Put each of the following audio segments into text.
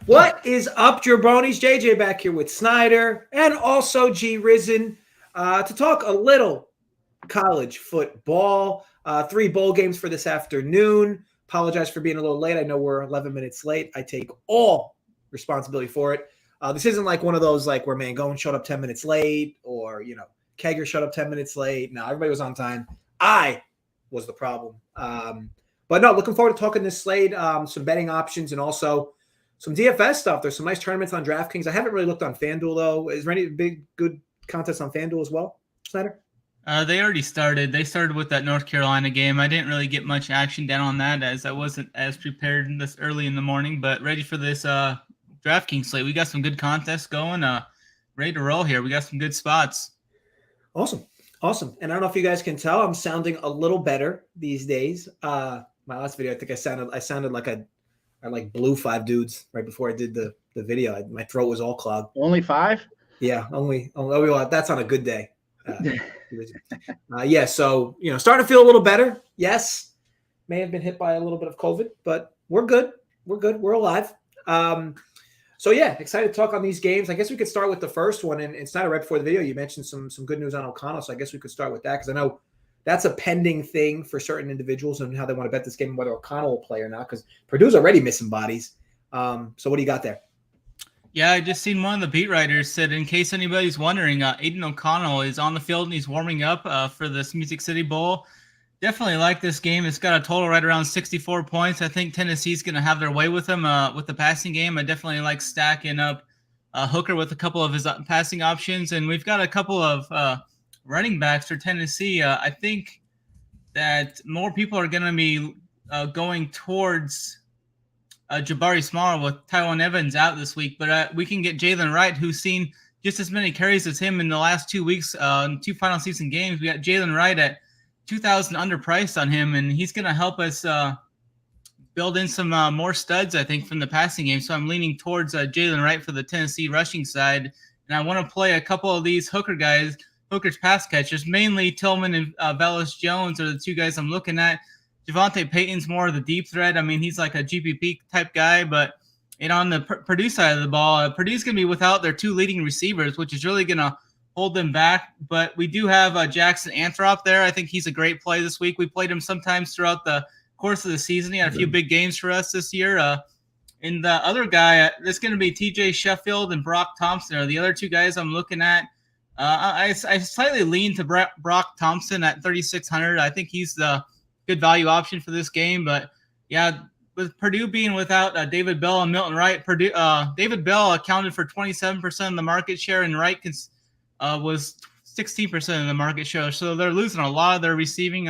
What is up, jabronis? JJ back here with Snyder and also G Risen to talk a little college football. 3 bowl games for this afternoon. Apologize for being a little late. I know we're 11 minutes late. I take all responsibility for it. This isn't like one of those like where Mangone showed up 10 minutes late or, Kegger showed up 10 minutes late. No, everybody was on time. I was the problem. But no, looking forward to talking this slate, some betting options and also some DFS stuff. There's some nice tournaments on DraftKings. I haven't really looked on FanDuel, though. Is there any big, good contests on FanDuel as well, Snyder? They already started. They started with that North Carolina game. I didn't really get much action down on that as I wasn't as prepared this early in the morning, but ready for this DraftKings slate. We got some good contests going. Ready to roll here. We got some good spots. Awesome. And I don't know if you guys can tell, I'm sounding a little better these days. My last video, I think I sounded like I blew 5 dudes right before I did the video. My throat was all clogged. Only 5? Yeah, only that's on a good day. Yeah, so starting to feel a little better. Yes, may have been hit by a little bit of COVID, but we're good. We're alive. So yeah, excited to talk on these games. I guess we could start with the first one. And it's not right before the video. You mentioned some good news on O'Connell, so I guess we could start with that because I know that's a pending thing for certain individuals and how they want to bet this game and whether O'Connell will play or not because Purdue's already missing bodies. So what do you got there? Yeah, I just seen one of the beat writers said, in case anybody's wondering, Aiden O'Connell is on the field and he's warming up for this Music City Bowl. Definitely like this game. It's got a total right around 64 points. I think Tennessee's going to have their way with him with the passing game. I definitely like stacking up Hooker with a couple of his passing options. And we've got a couple of running backs for Tennessee. I think that more people are going to be going towards Jabari Small with Tyrone Evans out this week, but we can get Jalen Wright, who's seen just as many carries as him in the last 2 weeks, 2 final season games. We got Jalen Wright at 2,000 underpriced on him, and he's going to help us build in some more studs, I think, from the passing game. So I'm leaning towards Jalen Wright for the Tennessee rushing side, and I want to play a couple of these Hooker's pass catchers, mainly Tillman and Velus Jones are the 2 guys I'm looking at. Javonte Payton's more of the deep threat. I mean, he's like a GPP type guy, but on the Purdue side of the ball, Purdue's going to be without their 2 leading receivers, which is really going to hold them back. But we do have Jackson Anthrop there. I think he's a great play this week. We played him sometimes throughout the course of the season. He had a few big games for us this year. And the other guy, that's going to be TJ Sheffield and Brock Thompson are the other 2 guys I'm looking at. I slightly lean to Brock Thompson at 3,600. I think he's the good value option for this game. But yeah, with Purdue being without David Bell and Milton Wright, David Bell accounted for 27% of the market share, and Wright was 16% of the market share. So they're losing a lot of their receiving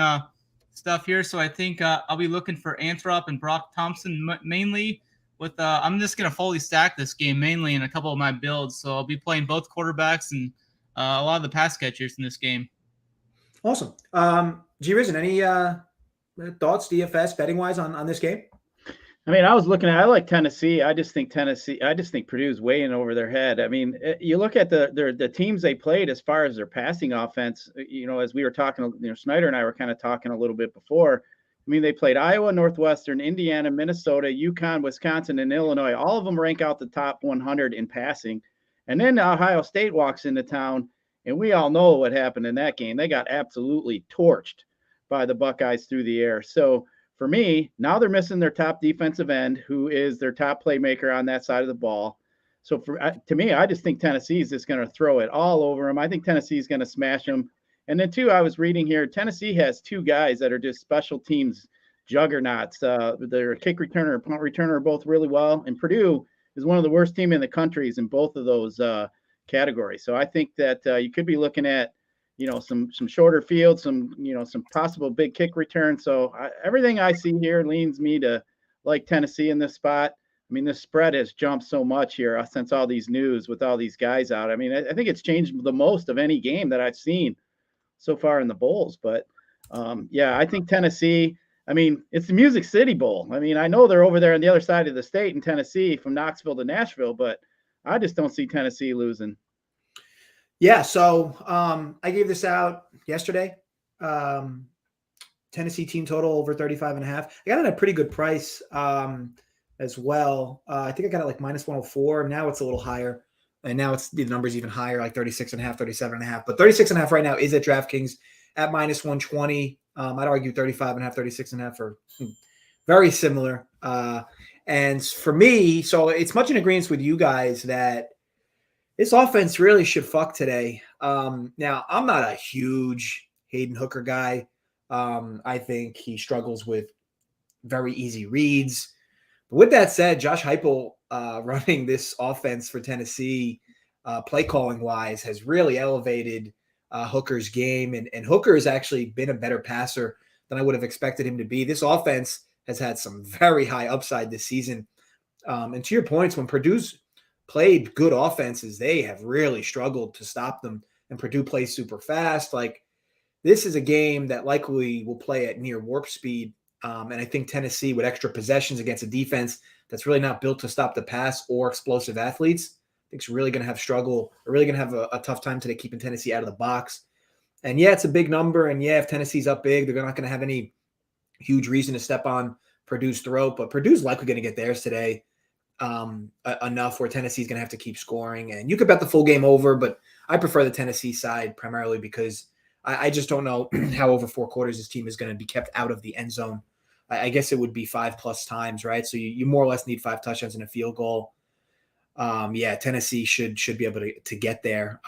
stuff here. So I think I'll be looking for Anthrop and Brock Thompson mainly. With I'm just going to fully stack this game mainly in a couple of my builds. So I'll be playing both quarterbacks and a lot of the pass catchers in this game. Awesome. G Risen, any thoughts DFS betting wise on this game? I mean, I like Tennessee. I just think Purdue's way in over their head. I mean, you look at the teams they played as far as their passing offense, as we were talking, Snyder and I were kind of talking a little bit before. I mean, they played Iowa, Northwestern, Indiana, Minnesota, UConn, Wisconsin, and Illinois. All of them rank out the top 100 in passing. And then Ohio State walks into town, and we all know what happened in that game. They got absolutely torched by the Buckeyes through the air. So for me, now they're missing their top defensive end, who is their top playmaker on that side of the ball. So to me, I just think Tennessee is just going to throw it all over them. I think Tennessee is going to smash them. And then, too, I was reading here, Tennessee has 2 guys that are just special teams juggernauts. Their kick returner and punt returner are both really well. And Purdue is one of the worst teams in the country in both of those categories. So I think that you could be looking at, some shorter fields, some possible big kick return. So everything I see here leans me to like Tennessee in this spot. I mean, this spread has jumped so much here since all these news with all these guys out. I mean, I think it's changed the most of any game that I've seen so far in the bowls. But yeah, I think Tennessee, I mean, it's the Music City Bowl. I mean, I know they're over there on the other side of the state in Tennessee from Knoxville to Nashville, but I just don't see Tennessee losing. Yeah, so I gave this out yesterday. Tennessee team total over 35.5. I got it at a pretty good price. as well. I think I got it like minus 104. Now it's a little higher. And now the number's even higher, like 36.5, 37.5. But 36.5 right now is at DraftKings at minus 120. I'd argue 35.5, 36.5 are very similar. And for me, so it's much in agreement with you guys that this offense really should fuck today. Now, I'm not a huge Hayden Hooker guy. I think he struggles with very easy reads. But with that said, Josh Heupel running this offense for Tennessee, play calling wise, has really elevated Hooker's game. And Hooker has actually been a better passer than I would have expected him to be. This offense has had some very high upside this season. And to your points, when Purdue's played good offenses, they have really struggled to stop them. And Purdue plays super fast. Like, this is a game that likely will play at near warp speed. And I think Tennessee, with extra possessions against a defense that's really not built to stop the pass or explosive athletes, I think it's really going to have a tough time today keeping Tennessee out of the box. And yeah, it's a big number. And yeah, if Tennessee's up big, they're not going to have any huge reason to step on Purdue's throat. But Purdue's likely going to get theirs today enough where Tennessee's going to have to keep scoring. And you could bet the full game over, but I prefer the Tennessee side primarily because I just don't know how over 4 quarters this team is going to be kept out of the end zone. I guess it would be 5+ times, right? So you more or less need 5 touchdowns and a field goal. Yeah, Tennessee should be able to get there,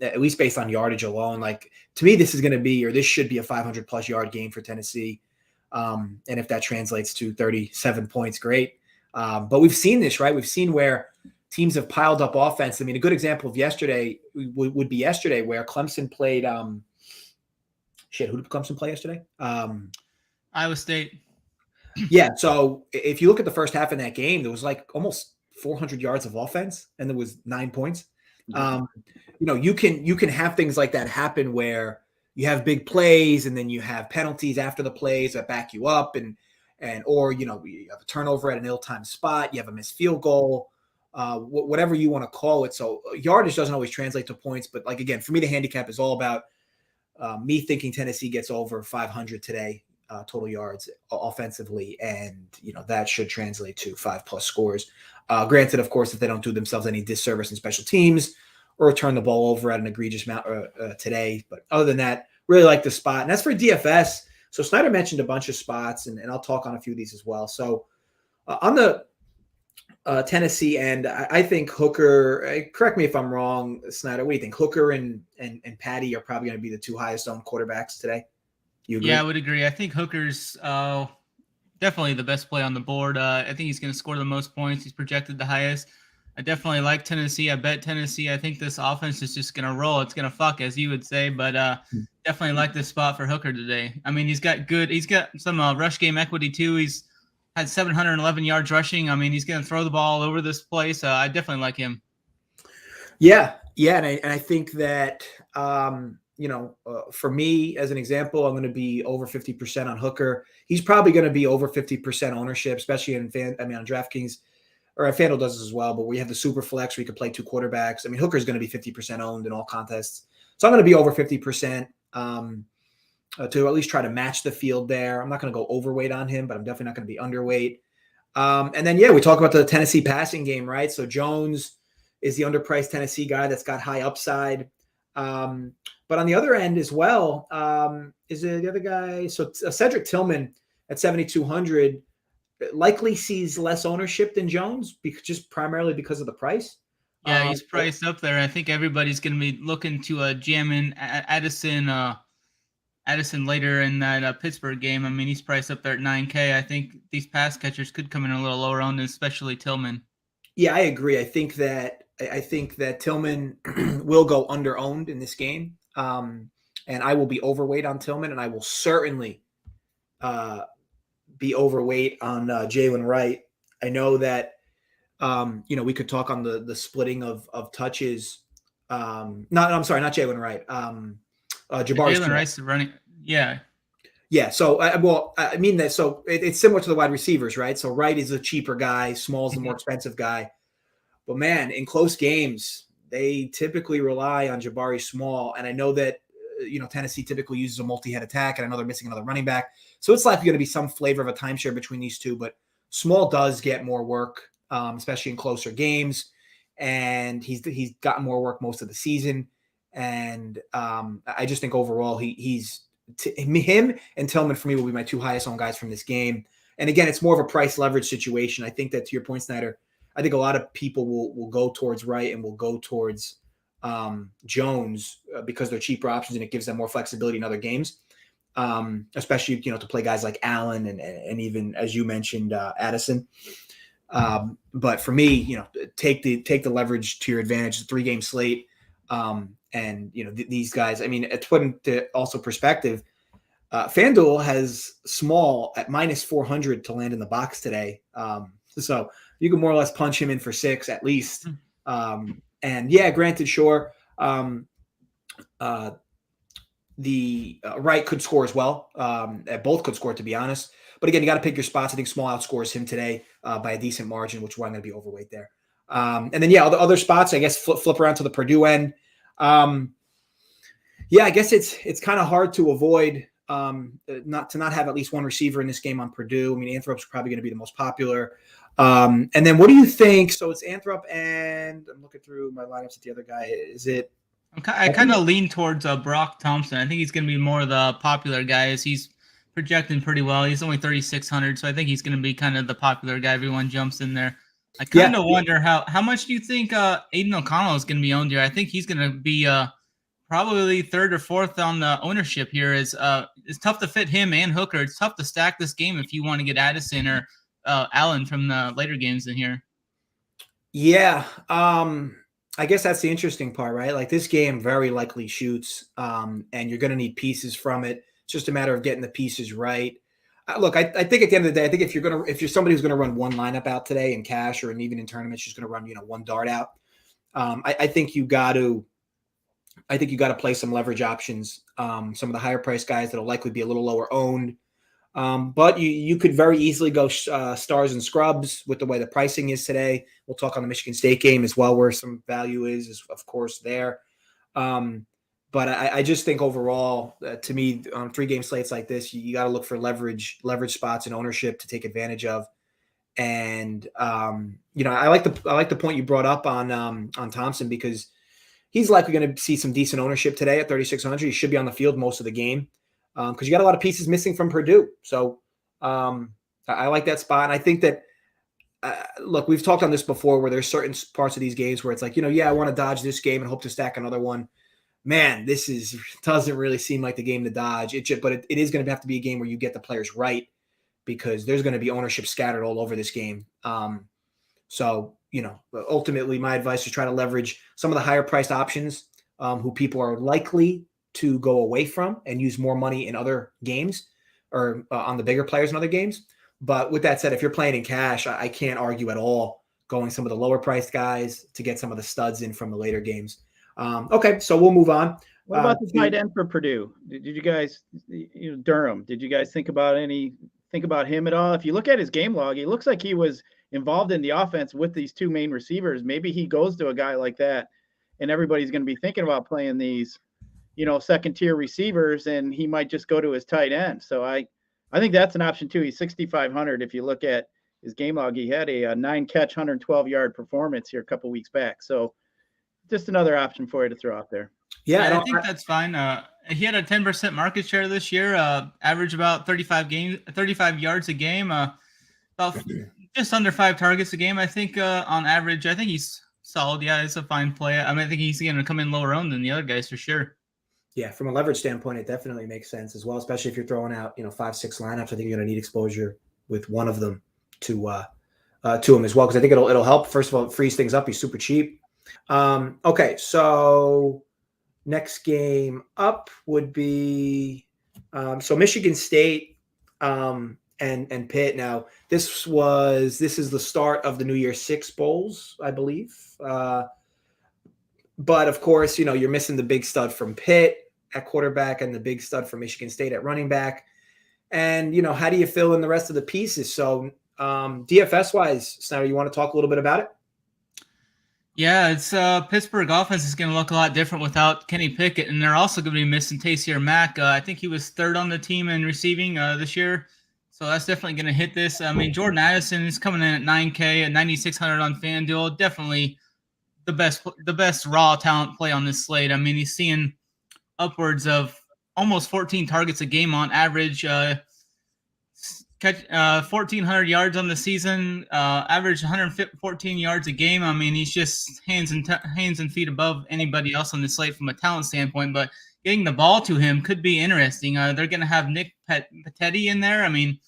at least based on yardage alone. Like, to me, this should be a 500+ yard game for Tennessee. And if that translates to 37 points, great. But we've seen this, right? We've seen where teams have piled up offense. I mean, a good example of yesterday would be yesterday where Clemson played who did Clemson play yesterday? Iowa State. Yeah, so if you look at the first half in that game, there was like almost 400 yards of offense, and there was 9 points. You can have things like that happen where you have big plays, and then you have penalties after the plays that back you up, or you have a turnover at an ill-timed spot, you have a missed field goal, whatever you want to call it. So yardage doesn't always translate to points, but like, again, for me, the handicap is all about me thinking Tennessee gets over 500 today. Total yards offensively, and that should translate to 5+ scores. Granted, of course, if they don't do themselves any disservice in special teams or turn the ball over at an egregious amount today. But other than that, really like the spot. And that's for DFS. So Snyder mentioned a bunch of spots, and I'll talk on a few of these as well. So on the Tennessee end, I think Hooker, correct me if I'm wrong, Snyder, what do you think? Hooker and Patty are probably going to be the 2 highest owned quarterbacks today. You agree? Yeah, I would agree. I think Hooker's definitely the best play on the board. I think he's going to score the most points. He's projected the highest. I definitely like Tennessee. I bet Tennessee. I think this offense is just going to roll. It's going to fuck, as you would say, but definitely like this spot for Hooker today. I mean, he's got some rush game equity too. He's had 711 yards rushing. I mean, he's going to throw the ball all over this place. I definitely like him. Yeah. And I think that, for me, as an example, I'm going to be over 50% on Hooker. He's probably going to be over 50% ownership, especially on DraftKings, or FanDuel does this as well, but we have the super flex where you could play 2 quarterbacks. I mean, Hooker's going to be 50% owned in all contests. So I'm going to be over 50% to at least try to match the field there. I'm not going to go overweight on him, but I'm definitely not going to be underweight. And then, we talk about the Tennessee passing game, right? So Jones is the underpriced Tennessee guy that's got high upside. But on the other end as well, is the other guy. So Cedric Tillman at 7,200 likely sees less ownership than Jones, just primarily because of the price. Yeah, he's priced up there. I think everybody's going to be looking to jam in Addison later in that Pittsburgh game. I mean, he's priced up there at 9K. I think these pass catchers could come in a little lower owned, especially Tillman. Yeah, I agree. I think that Tillman will go under owned in this game. And I will be overweight on Tillman, and I will certainly be overweight on Jalen Wright. I know that we could talk on the splitting of touches. I'm sorry, not Jalen Wright. Jabari. Jalen Wright's running. Yeah. Yeah. So, I mean that. So it's similar to the wide receivers, right? So Wright is a cheaper guy. Small is the more expensive guy. But man, in close games, they typically rely on Jabari Small. And I know that, Tennessee typically uses a multi-head attack, and I know they're missing another running back. So it's likely going to be some flavor of a timeshare between these two. But Small does get more work, especially in closer games, and he's gotten more work most of the season. And I just think overall him and Tillman for me will be my two highest owned guys from this game. And again, it's more of a price leverage situation. I think that, to your point, Snyder, I think a lot of people will go towards Wright and will go towards Jones because they're cheaper options and it gives them more flexibility in other games, especially, to play guys like Allen and even, as you mentioned, Addison. But for me, take the leverage to your advantage. The 3-game slate. And these guys, I mean, to put into also perspective, FanDuel has small at -400 to land in the box today. So you can more or less punch him in for 6 at least. And yeah, granted, sure. The Wright could score as well. Both could score, to be honest. But again, you got to pick your spots. I think small outscores him today by a decent margin, which is why I'm going to be overweight there. And then, yeah, other spots, I guess, flip around to the Purdue end. I guess it's kind of hard to avoid not have at least one receiver in this game on Purdue. I mean, Anthrop's probably going to be the most popular. And then what do you think? So it's Anthrop, and I'm looking through my lineups at the other guy. Is it? I kind of lean towards Brock Thompson. I think he's going to be more of the popular guy as he's projecting pretty well. He's only 3,600, so I think he's going to be kind of the popular guy. Everyone jumps in there. I kind of wonder how much do you think Aiden O'Connell is going to be owned here? I think he's going to be probably 3rd or 4th on the ownership here. It's tough to fit him and Hooker. It's tough to stack this game if you want to get Addison or Allen from the later games in here. Yeah, I guess that's the interesting part, right? Like, this game very likely shoots, and you're going to need pieces from it. It's just a matter of getting the pieces right. Look, I think at the end of the day, I think if you're somebody who's going to run one lineup out today in cash or even in tournaments, just going to run one dart out. I think you got to play some leverage options. Some of the higher price guys that'll likely be a little lower owned, but you could very easily go stars and scrubs with the way the pricing is today. We'll talk on the Michigan State game as well, where some value is of course there. But I just think overall, to me, on 3-game slates like this, you got to look for leverage spots and ownership to take advantage of. And I like the point you brought up on Thompson, because he's likely going to see some decent ownership today at 3,600. He should be on the field most of the game because you got a lot of pieces missing from Purdue. So I like that spot, and I think that. Look, we've talked on this before, where there's certain parts of these games where it's like, I want to dodge this game and hope to stack another one. Man, doesn't really seem like the game to dodge. But it is going to have to be a game where you get the players right, because there's going to be ownership scattered all over this game. So ultimately, my advice is try to leverage some of the higher priced options who people are likely to go away from and use more money in other games or on the bigger players in other games. But with that said, if you're playing in cash, I can't argue at all going some of the lower priced guys to get some of the studs in from the later games. Okay, so we'll move on. What about the tight end for Purdue? Did you guys, Durham? Did you guys think about him at all? If you look at his game log, he looks like he was involved in the offense with these 2 main receivers. Maybe he goes to a guy like that, and everybody's going to be thinking about playing these, second-tier receivers, and he might just go to his tight end. So I think that's an option too. He's 6,500. If you look at his game log, he had a 9-catch, 112-yard performance here a couple weeks back. So just another option for you to throw out there. Yeah, I think that's fine. He had a 10% market share this year, average about 35 yards a game, about just under 5 targets a game. I think on average, I think he's solid. Yeah, it's a fine play. I think he's going to come in lower owned than the other guys for sure. Yeah, from a leverage standpoint, it definitely makes sense as well, especially if you're throwing out 5-6 lineups. I think you're going to need exposure with one of them to him as well, because I think it'll help. First of all, it frees things up. He's super cheap. Okay, so next game up would be so Michigan State and Pitt. Now this is the start of the New Year's Six bowls, I believe. But of course, you're missing the big stud from Pitt at quarterback and the big stud from Michigan State at running back. And how do you fill in the rest of the pieces? So DFS wise, Snyder, you want to talk a little bit about it? Yeah, it's Pittsburgh offense is going to look a lot different without Kenny Pickett, and they're also going to be missing Taysier Mack. I think he was 3rd on the team in receiving this year. So So that's definitely going to hit this. I mean, Jordan Addison is coming in at 9K at 9,600 on FanDuel. Definitely the best raw talent play on this slate. I mean, he's seeing upwards of almost 14 targets a game on average. Catch 1,400 yards on the season, average 114 yards a game. I mean, he's just hands and feet above anybody else on the slate from a talent standpoint. But getting the ball to him could be interesting. They're going to have Nick Pettetti in there. I mean,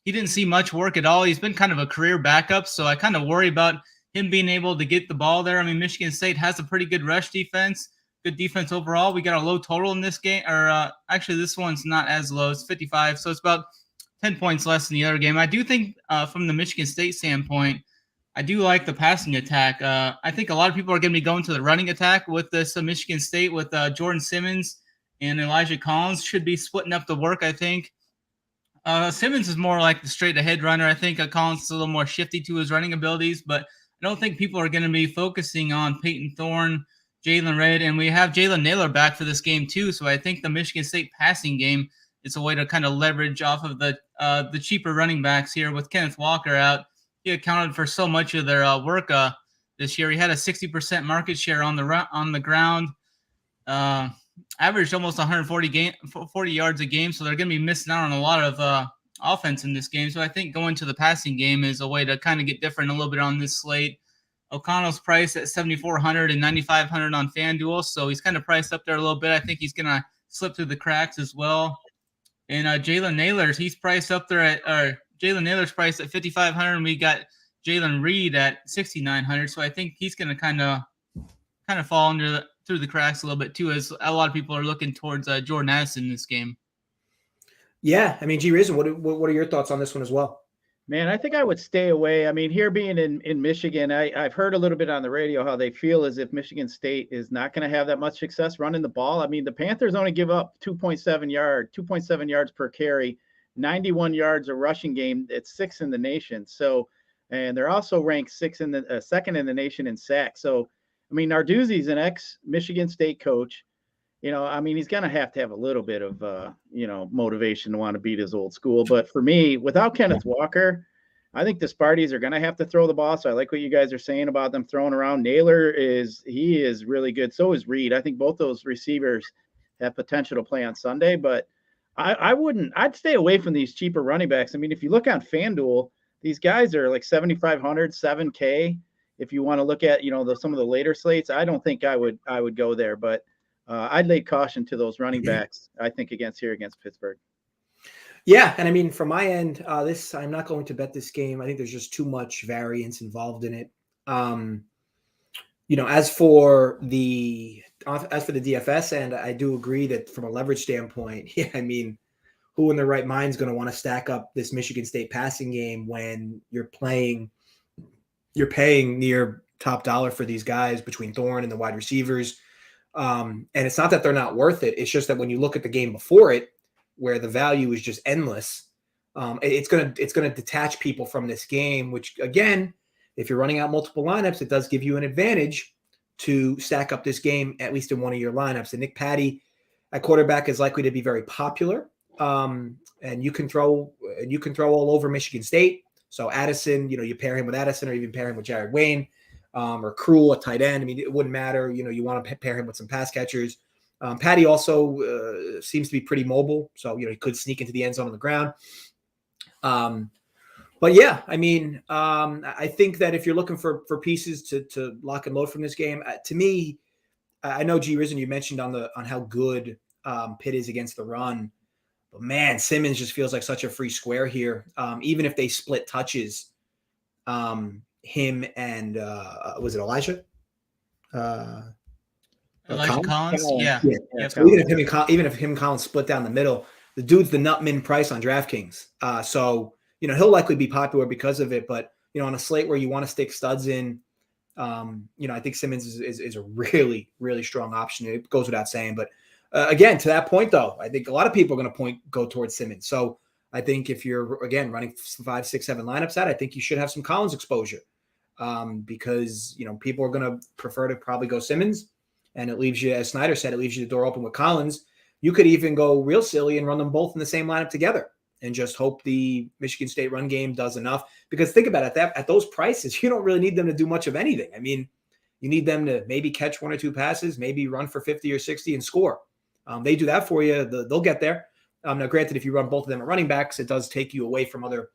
he didn't see much work at all. He's been kind of a career backup, so I kind of worry about him being able to get the ball there. I mean, Michigan State has a pretty good rush defense, good defense overall. We got a low total in this game, or actually this one's not as low. It's 55, so it's about 10 points less than the other game. I do think from the Michigan State standpoint, I do like the passing attack. I think a lot of people are going to be going to the running attack with this Michigan State with Jordan Simmons and Elijah Collins should be splitting up the work, I think. Simmons is more like the straight-ahead runner. I think Collins is a little more shifty to his running abilities, but I don't think people are going to be focusing on Peyton Thorne, Jalen Redd, and we have Jalen Naylor back for this game too. So I think the Michigan State passing game is a way to kind of leverage off of the cheaper running backs here with Kenneth Walker out. He accounted for so much of their work this year. He had a 60% market share on the ground. Averaged almost 40 yards a game, so they're going to be missing out on a lot of offense in this game. So I think going to the passing game is a way to kind of get different a little bit on this slate. O'Connell's priced at 7,400 and 9,500 on FanDuel, so he's kind of priced up there a little bit. I think he's going to slip through the cracks as well. And Jalen Naylor's, he's priced up there Jalen Naylor's priced at 5,500, and we got Jalen Reed at 6,900. So I think he's going to kind of fall through the cracks a little bit too, as a lot of people are looking towards Jordan Addison in this game. Yeah, I mean, G. Rizzo, what are your thoughts on this one as well? Man, I think I would stay away. I mean, here being in Michigan, I've heard a little bit on the radio how they feel as if Michigan State is not going to have that much success running the ball. I mean, the Panthers only give up 2.7 yards per carry, 91 yards a rushing game. It's 6th in the nation. So, and they're also ranked second in the nation in sacks. So, I mean, Narduzzi's an ex-Michigan State coach. You know, I mean, he's going to have a little bit of, motivation to want to beat his old school. But for me, without Kenneth Walker, I think the Sparties are going to have to throw the ball. So I like what you guys are saying about them throwing around. Naylor is really good. So is Reed. I think both those receivers have potential to play on Sunday. But I'd stay away from these cheaper running backs. I mean, if you look on FanDuel, these guys are like 7,500, 7K. If you want to look at, some of the later slates, I don't think I would go there, but I'd lay caution to those running backs, I think, against Pittsburgh. Yeah. And I mean, from my end, I'm not going to bet this game. I think there's just too much variance involved in it. As for the DFS end, I do agree that from a leverage standpoint, I mean, who in their right mind is going to want to stack up this Michigan State passing game when you're paying near top dollar for these guys between Thorne and the wide receivers. And it's not that they're not worth it. It's just that when you look at the game before it, where the value is just endless, it's going to detach people from this game, which again, if you're running out multiple lineups, it does give you an advantage to stack up this game, at least in one of your lineups. And Nick Patty at quarterback is likely to be very popular. And you can throw all over Michigan State. So Addison, you pair him with Addison, or even pair him with Jared Wayne, or Krul, a tight end. I mean, it wouldn't matter. You want to pair him with some pass catchers. Patty also seems to be pretty mobile, so he could sneak into the end zone on the ground. But yeah, I mean, I think that if you're looking for pieces to lock and load from this game, to me, I know G. Risen, you mentioned on how good Pitt is against the run. But man, Simmons just feels like such a free square here. Even if they split touches, him and was it Elijah? Elijah Collins? Yeah. So even if him and Collins split down the middle, the dude's the nut min price on DraftKings. So he'll likely be popular because of it. But on a slate where you want to stick studs in, I think Simmons is a really, really strong option. It goes without saying, but. Again, to that point, though, I think a lot of people are going to go towards Simmons. So I think if you're, again, running 5, 6, 7 lineups I think you should have some Collins exposure because, people are going to prefer to probably go Simmons. And it leaves you, as Snyder said, it leaves you the door open with Collins. You could even go real silly and run them both in the same lineup together. and just hope the Michigan State run game does enough. Because think about it, at those prices, you don't really need them to do much of anything. I mean, you need them to maybe catch 1 or 2 passes, maybe run for 50 or 60 and score. They do that for you. They'll get there. Now, granted, if you run both of them at running backs, it does take you away from other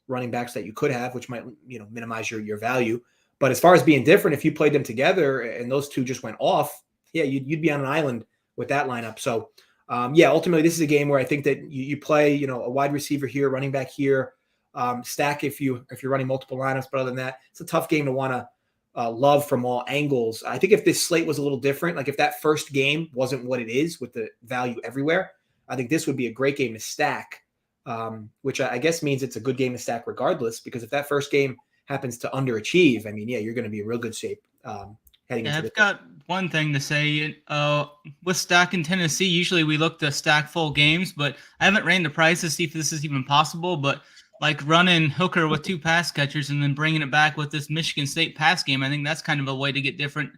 running backs that you could have, which might, minimize your value. But as far as being different, if you played them together and those two just went off, yeah, you'd be on an island with that lineup. So, ultimately, this is a game where I think that you play, a wide receiver here, running back here, stack if you're running multiple lineups. But other than that, it's a tough game to want to love from all angles. I think if this slate was a little different, like if that first game wasn't what it is with the value everywhere, I think this would be a great game to stack, which I guess means it's a good game to stack regardless, because if that first game happens to underachieve, I mean, yeah, you're going to be in real good shape heading into I've got one thing to say. With stacking Tennessee, usually we look to stack full games, but I haven't ran the price to see if this is even possible. But like running Hooker with 2 pass catchers and then bringing it back with this Michigan State pass game, I think that's kind of a way to get different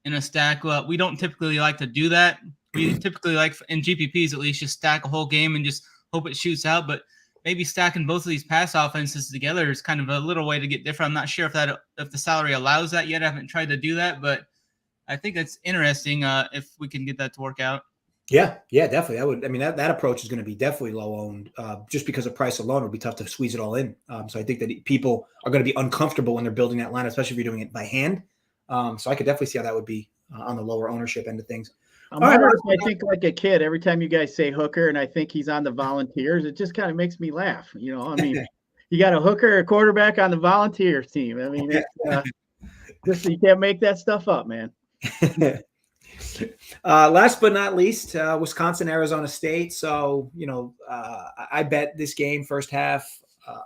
in a stack. We don't typically like to do that. We typically like, in GPPs at least, just stack a whole game and just hope it shoots out. But maybe stacking both of these pass offenses together is kind of a little way to get different. I'm not sure if the salary allows that yet. I haven't tried to do that, but I think that's interesting if we can get that to work out. Yeah, definitely. That approach is going to be definitely low owned just because of price alone. It would be tough to squeeze it all in. So I think that people are going to be uncomfortable when they're building that line, especially if you're doing it by hand. So I could definitely see how that would be on the lower ownership end of things. I think like a kid every time you guys say Hooker, and I think he's on the Volunteers. It just kind of makes me laugh. You got a Hooker, a quarterback on the Volunteers team. I mean, it's, you can't make that stuff up, man. Last but not least, Wisconsin, Arizona State. So, I bet this game first half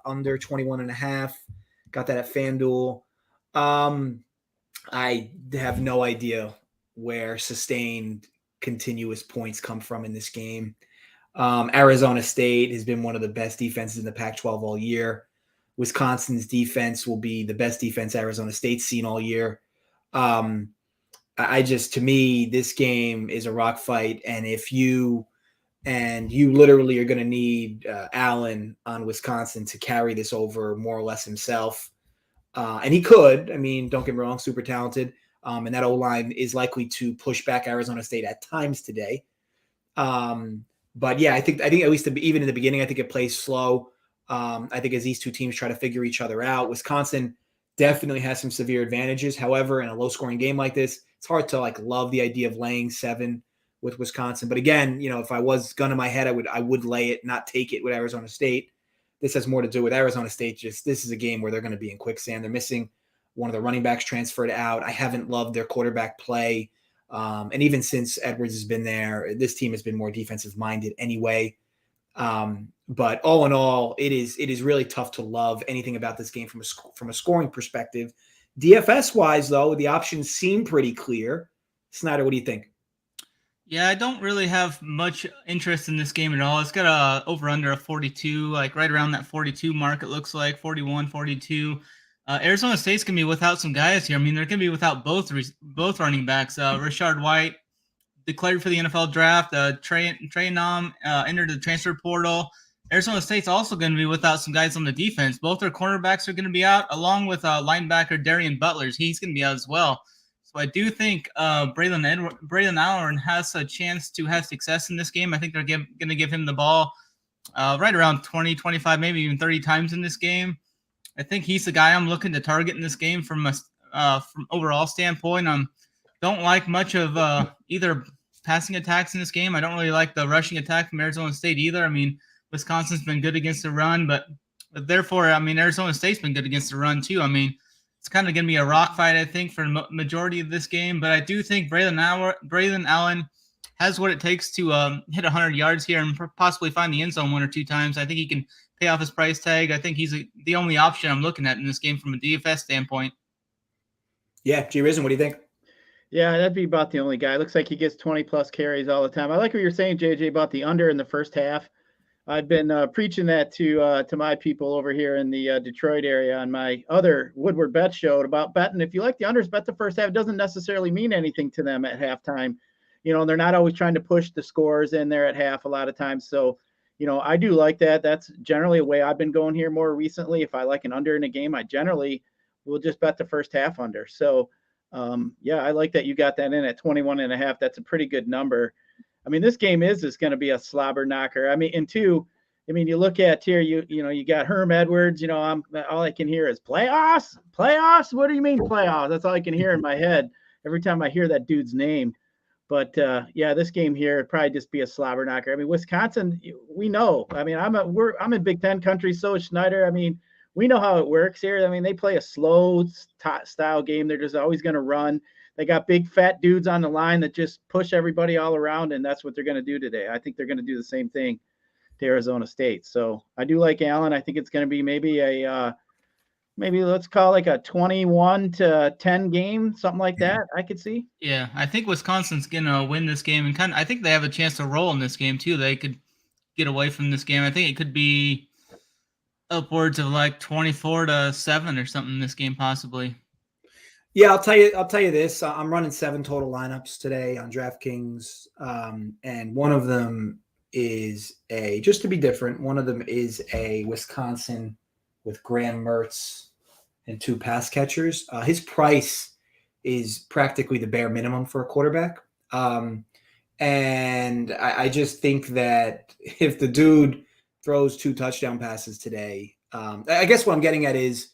under 21.5. Got that at FanDuel. I have no idea where sustained continuous points come from in this game. Arizona State has been one of the best defenses in the Pac-12 all year. Wisconsin's defense will be the best defense Arizona State's seen all year. To me, this game is a rock fight. And you literally are going to need Allen on Wisconsin to carry this over more or less himself. And he could, don't get me wrong, super talented. And that O-line is likely to push back Arizona State at times today. But yeah, I think at least even in the beginning, I think it plays slow. I think as these two teams try to figure each other out, Wisconsin definitely has some severe advantages. However, in a low scoring game like this, it's hard to love the idea of laying 7 with Wisconsin. But again, if I was gun in my head, I would lay it, not take it with Arizona State. This has more to do with Arizona State. Just this is a game where they're going to be in quicksand. They're missing one of the running backs transferred out. I haven't loved their quarterback play. And even since Edwards has been there, this team has been more defensive minded anyway. But all in all, it is really tough to love anything about this game from a scoring perspective. DFS wise, though, the options seem pretty clear. Snyder, what do you think? Yeah, I don't really have much interest in this game at all. It's got a over under a 42, right around that 42 mark. It looks like 41, 42. Arizona State's going to be without some guys here. They're going to be without both running backs. Rashard White declared for the NFL draft. Trey Nam entered the transfer portal. Arizona State's also going to be without some guys on the defense. Both their cornerbacks are going to be out, along with linebacker Darian Butler. He's going to be out as well. So I do think Braylon Allen has a chance to have success in this game. I think they're going to give him the ball right around 20, 25, maybe even 30 times in this game. I think he's the guy I'm looking to target in this game from overall standpoint. Don't like much of either passing attacks in this game. I don't really like the rushing attack from Arizona State either. Wisconsin's been good against the run, but therefore, Arizona State's been good against the run too. It's kind of going to be a rock fight, I think, for the majority of this game. But I do think Braylon Allen has what it takes to hit 100 yards here and possibly find the end zone 1 or 2 times. I think he can pay off his price tag. I think he's the only option I'm looking at in this game from a DFS standpoint. Yeah, G. Risen, what do you think? Yeah, that'd be about the only guy. Looks like he gets 20-plus carries all the time. I like what you're saying, JJ, about the under in the first half. I've been preaching that to my people over here in the Detroit area on my other Woodward Bet show about betting. If you like the unders, bet the first half. It doesn't necessarily mean anything to them at halftime. They're not always trying to push the scores in there at half a lot of times. So, I do like that. That's generally a way I've been going here more recently. If I like an under in a game, I generally will just bet the first half under. So, I like that you got that in at 21.5. That's a pretty good number. I mean, this game is going to be a slobber knocker. I mean, you look at here, you got Herm Edwards. All I can hear is playoffs. What do you mean playoffs? That's all I can hear in my head every time I hear that dude's name. But this game here would probably just be a slobber knocker. I mean, Wisconsin, we know. I mean, I'm in Big Ten country, so is Snyder. I mean, we know how it works here. I mean, they play a slow style game. They're just always going to run. They got big fat dudes on the line that just push everybody all around, and that's what they're going to do today. I think they're going to do the same thing to Arizona State. So I do like Allen. I think it's going to be maybe let's call like a 21-10 game, something like that. I could see. Yeah, I think Wisconsin's going to win this game, and I think they have a chance to roll in this game too. They could get away from this game. I think it could be upwards of like 24-7 or something in this game, possibly. Yeah, I'll tell you this. I'm running 7 total lineups today on DraftKings, and one of them is just to be different. One of them is a Wisconsin with Graham Mertz and 2 pass catchers. His price is practically the bare minimum for a quarterback, and I just think that if the dude throws 2 touchdown passes today, I guess what I'm getting at is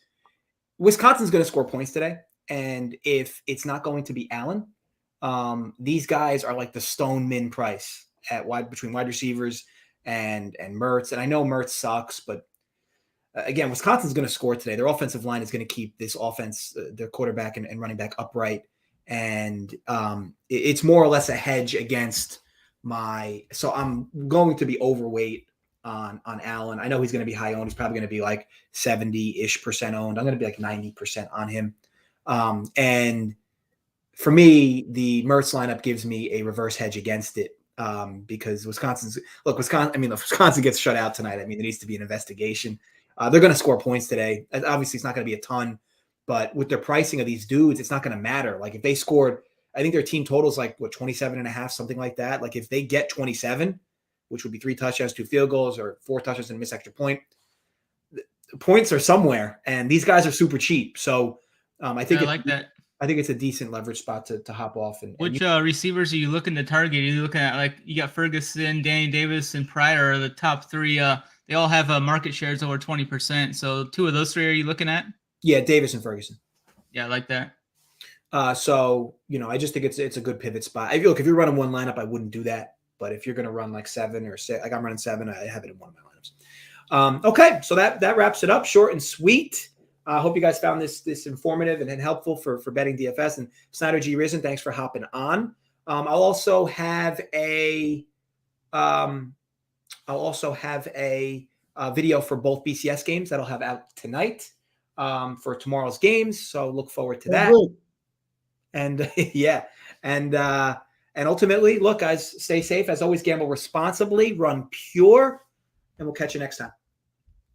Wisconsin's going to score points today. And if it's not going to be Allen, these guys are like the stone min price between wide receivers and Mertz. And I know Mertz sucks, but again, Wisconsin's going to score today. Their offensive line is going to keep this offense, their quarterback and running back upright. And it's more or less a hedge against so I'm going to be overweight on Allen. I know he's going to be high owned. He's probably going to be like 70-ish% owned. I'm going to be like 90% on him. And for me, the Mertz lineup gives me a reverse hedge against it because Wisconsin gets shut out tonight. I mean, there needs to be an investigation. They're going to score points today. Obviously, it's not going to be a ton, but with their pricing of these dudes, it's not going to matter. Like if they scored, I think their team total is like 27.5, something like that. Like if they get 27, which would be 3 touchdowns, 2 field goals, or 4 touchdowns and a missed extra point, the points are somewhere, and these guys are super cheap. So I think that. I think it's a decent leverage spot to hop off. Which receivers are you looking to target? Are you looking at like you got Ferguson, Danny Davis, and Pryor are the top 3. They all have market shares over 20%. So 2 of those 3 are you looking at? Yeah, Davis and Ferguson. Yeah, I like that. So I just think it's a good pivot spot. If you're running one lineup, I wouldn't do that. But if you're going to run like 7 or 6, like I'm running 7, I have it in one of my lineups. Okay, so that wraps it up, short and sweet. I hope you guys found this informative and helpful for betting DFS. And Snyder G. Risen, thanks for hopping on. I'll also have a video for both BCS games that'll have out tonight for tomorrow's games. So look forward to that. And and ultimately, look, guys, stay safe. As always, gamble responsibly, run pure, and we'll catch you next time.